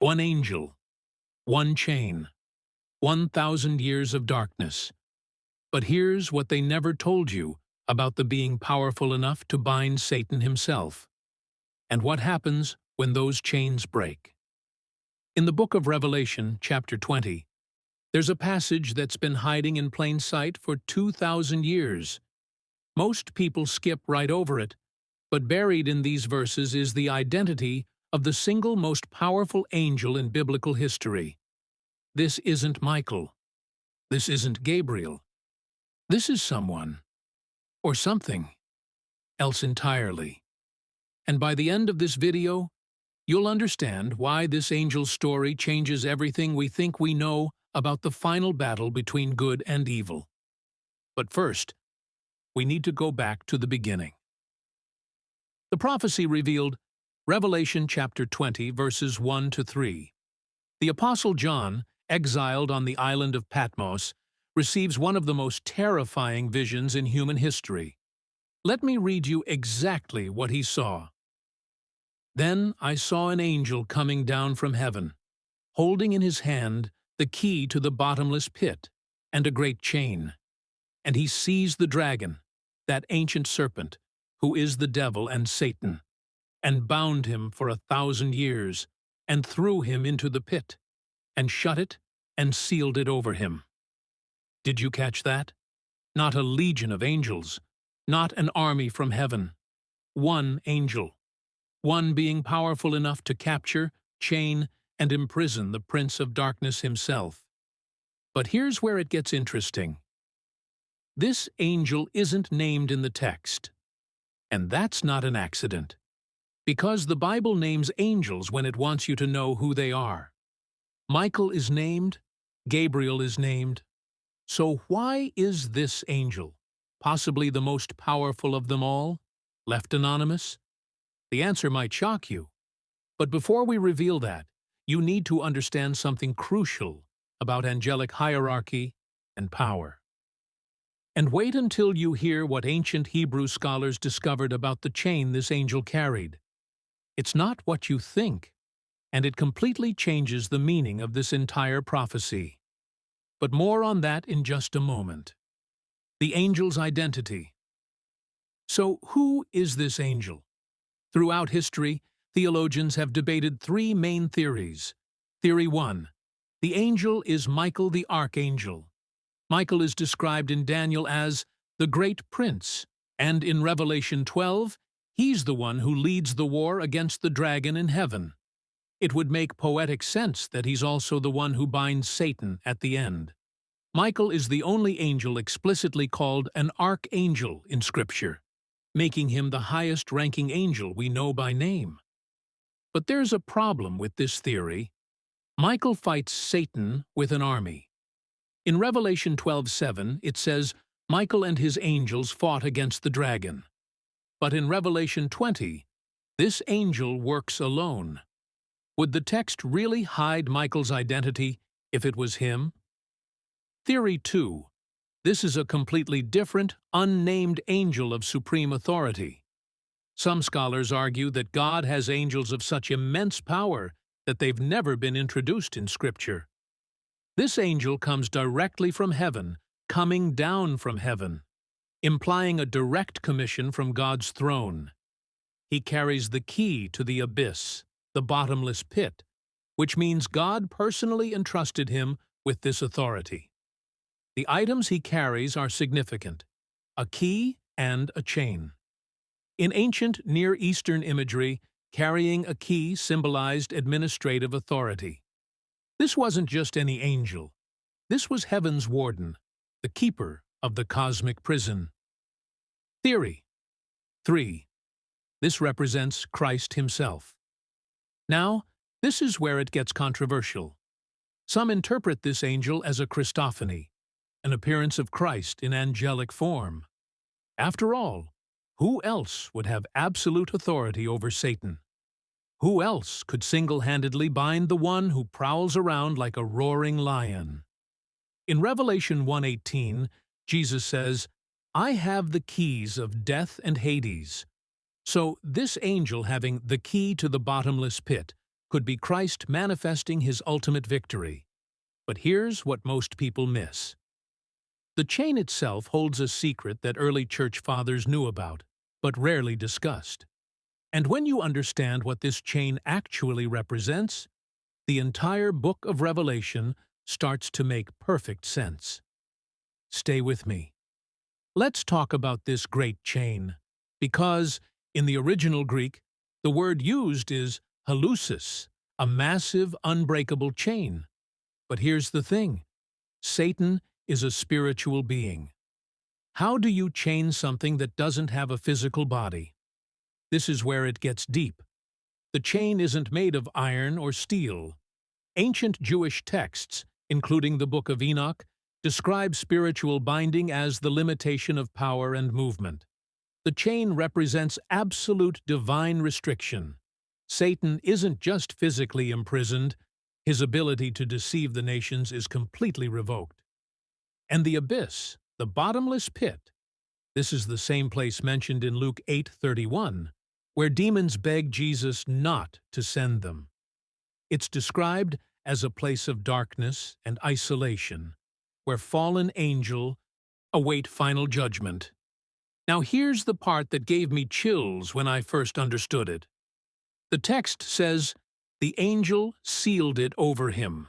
One angel, one chain, 1,000 years of darkness. But here's what they never told you about the being powerful enough to bind Satan himself, and what happens when those chains break. In the book of Revelation, chapter 20, there's a passage that's been hiding in plain sight for 2,000 years. Most people skip right over it, but buried in these verses is the identity of the single most powerful angel in biblical history. This isn't Michael. This isn't Gabriel. This is someone, or something, else entirely. And by the end of this video, you'll understand why this angel's story changes everything we think we know about the final battle between good and evil. But first, we need to go back to the beginning. The prophecy revealed Revelation chapter 20, verses 1 to 3. The Apostle John, exiled on the island of Patmos, receives one of the most terrifying visions in human history. Let me read you exactly what he saw. Then I saw an angel coming down from heaven, holding in his hand the key to the bottomless pit and a great chain. And he seized the dragon, that ancient serpent, who is the devil and Satan, and bound him for 1,000 years, and threw him into the pit, and shut it and sealed it over him. Did you catch that? Not a legion of angels, not an army from heaven. One angel. One being powerful enough to capture, chain, and imprison the Prince of Darkness himself. But here's where it gets interesting. This angel isn't named in the text. And that's not an accident. Because the Bible names angels when it wants you to know who they are. Michael is named, Gabriel is named. So why is this angel, possibly the most powerful of them all, left anonymous? The answer might shock you. But before we reveal that, you need to understand something crucial about angelic hierarchy and power. And wait until you hear what ancient Hebrew scholars discovered about the chain this angel carried. It's not what you think, and it completely changes the meaning of this entire prophecy. But more on that in just a moment. The angel's identity. So who is this angel? Throughout history, theologians have debated three main theories. Theory 1. The angel is Michael the archangel. Michael is described in Daniel as the great prince, and in Revelation 12, he's the one who leads the war against the dragon in heaven. It would make poetic sense that he's also the one who binds Satan at the end. Michael is the only angel explicitly called an archangel in Scripture, making him the highest-ranking angel we know by name. But there's a problem with this theory. Michael fights Satan with an army. In Revelation 12:7, it says, Michael and his angels fought against the dragon. But in Revelation 20, this angel works alone. Would the text really hide Michael's identity if it was him? Theory 2. This is a completely different, unnamed angel of supreme authority. Some scholars argue that God has angels of such immense power that they've never been introduced in Scripture. This angel comes directly from heaven, coming down from heaven, implying a direct commission from God's throne. He carries the key to the abyss, the bottomless pit, which means God personally entrusted him with this authority. The items he carries are significant: a key and a chain. In ancient Near Eastern imagery, carrying a key symbolized administrative authority. This wasn't just any angel. This was heaven's warden, the keeper of the cosmic prison. Theory 3. This represents Christ himself. Now, this is where it gets controversial. Some interpret this angel as a Christophany, an appearance of Christ in angelic form. After all, who else would have absolute authority over Satan? Who else could single-handedly bind the one who prowls around like a roaring lion? In Revelation 1:18, Jesus says, I have the keys of death and Hades. So this angel having the key to the bottomless pit could be Christ manifesting his ultimate victory. But here's what most people miss. The chain itself holds a secret that early church fathers knew about, but rarely discussed. And when you understand what this chain actually represents, the entire book of Revelation starts to make perfect sense. Stay with me. Let's talk about this great chain, because, in the original Greek, the word used is halusis, a massive, unbreakable chain. But here's the thing. Satan is a spiritual being. How do you chain something that doesn't have a physical body? This is where it gets deep. The chain isn't made of iron or steel. Ancient Jewish texts, including the Book of Enoch, describe spiritual binding as the limitation of power and movement. The chain represents absolute divine restriction. Satan isn't just physically imprisoned, his ability to deceive the nations is completely revoked. And the abyss, the bottomless pit, this is the same place mentioned in Luke 8:31, where demons beg Jesus not to send them. It's described as a place of darkness and isolation, where fallen angels await final judgment. Now here's the part that gave me chills when I first understood it. The text says, "The angel sealed it over him."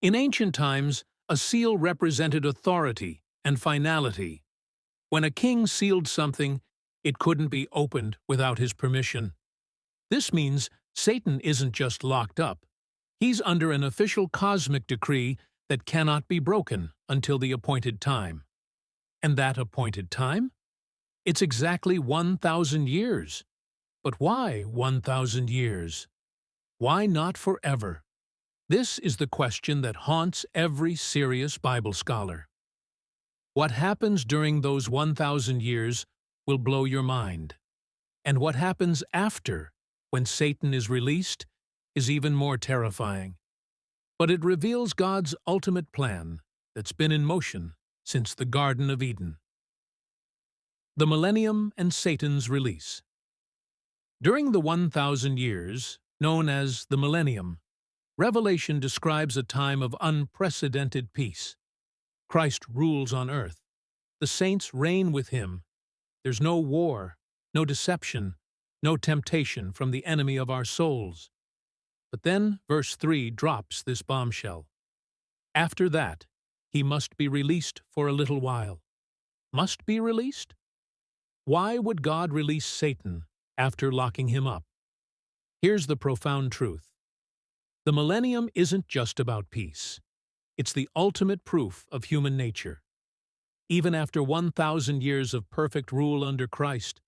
In ancient times, a seal represented authority and finality. When a king sealed something, it couldn't be opened without his permission. This means Satan isn't just locked up. He's under an official cosmic decree that cannot be broken until the appointed time. And that appointed time? It's exactly 1,000 years. But why 1,000 years? Why not forever? This is the question that haunts every serious Bible scholar. What happens during those 1,000 years will blow your mind. And what happens after, when Satan is released, is even more terrifying. But it reveals God's ultimate plan that's been in motion since the Garden of Eden. The Millennium and Satan's release. During the 1,000 years, known as the Millennium, Revelation describes a time of unprecedented peace. Christ rules on earth. The saints reign with him. There's no war, no deception, no temptation from the enemy of our souls. But then verse 3 drops this bombshell. After that, he must be released for a little while. Must be released? Why would God release Satan after locking him up? Here's the profound truth. The millennium isn't just about peace. It's the ultimate proof of human nature. Even after 1,000 years of perfect rule under Christ,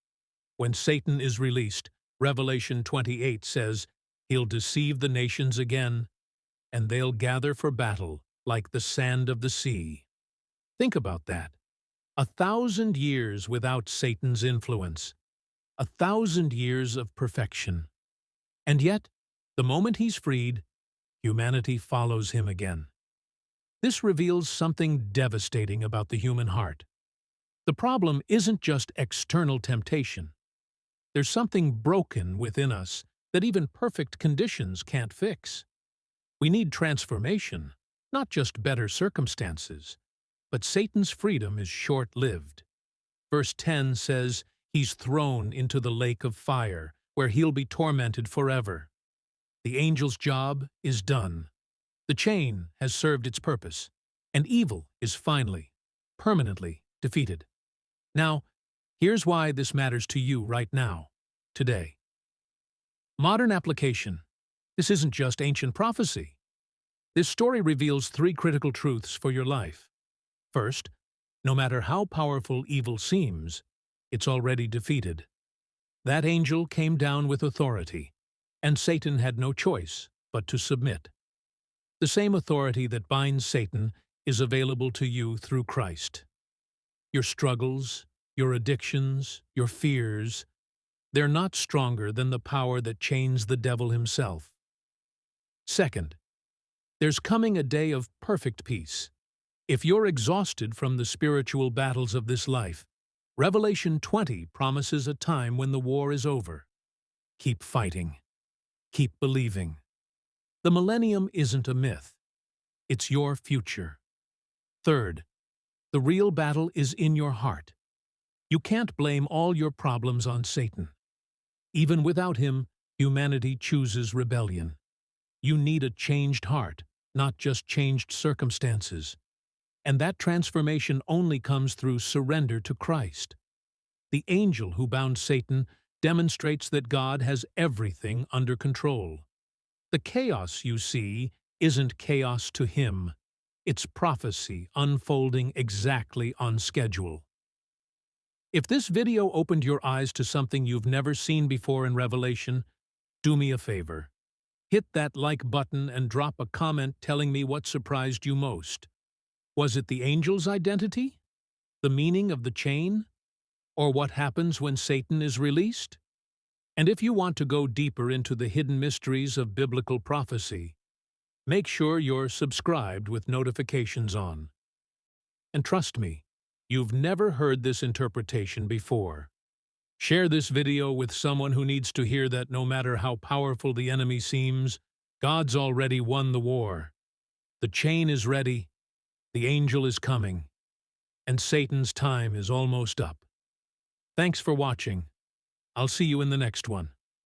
when Satan is released, Revelation 28 says, he'll deceive the nations again, and they'll gather for battle like the sand of the sea. Think about that. 1,000 years without Satan's influence. 1,000 years of perfection. And yet, the moment he's freed, humanity follows him again. This reveals something devastating about the human heart. The problem isn't just external temptation. There's something broken within us that even perfect conditions can't fix. We need transformation, not just better circumstances. But Satan's freedom is short-lived. Verse 10 says, he's thrown into the lake of fire, where he'll be tormented forever. The angel's job is done. The chain has served its purpose, and evil is finally, permanently defeated. Now, here's why this matters to you right now, today. Modern application. This isn't just ancient prophecy. This story reveals 3 critical truths for your life. First, no matter how powerful evil seems, it's already defeated. That angel came down with authority, and Satan had no choice but to submit. The same authority that binds Satan is available to you through Christ. Your struggles, your addictions, your fears, they're not stronger than the power that chains the devil himself. Second, there's coming a day of perfect peace. If you're exhausted from the spiritual battles of this life, Revelation 20 promises a time when the war is over. Keep fighting. Keep believing. The millennium isn't a myth. It's your future. Third, the real battle is in your heart. You can't blame all your problems on Satan. Even without him, humanity chooses rebellion. You need a changed heart, not just changed circumstances. And that transformation only comes through surrender to Christ. The angel who bound Satan demonstrates that God has everything under control. The chaos you see isn't chaos to him. It's prophecy unfolding exactly on schedule. If this video opened your eyes to something you've never seen before in Revelation, do me a favor. Hit that like button and drop a comment telling me what surprised you most. Was it the angel's identity? The meaning of the chain? Or what happens when Satan is released? And if you want to go deeper into the hidden mysteries of biblical prophecy, make sure you're subscribed with notifications on. And trust me, you've never heard this interpretation before. Share this video with someone who needs to hear that no matter how powerful the enemy seems, God's already won the war. The chain is ready, the angel is coming, and Satan's time is almost up. Thanks for watching. I'll see you in the next one.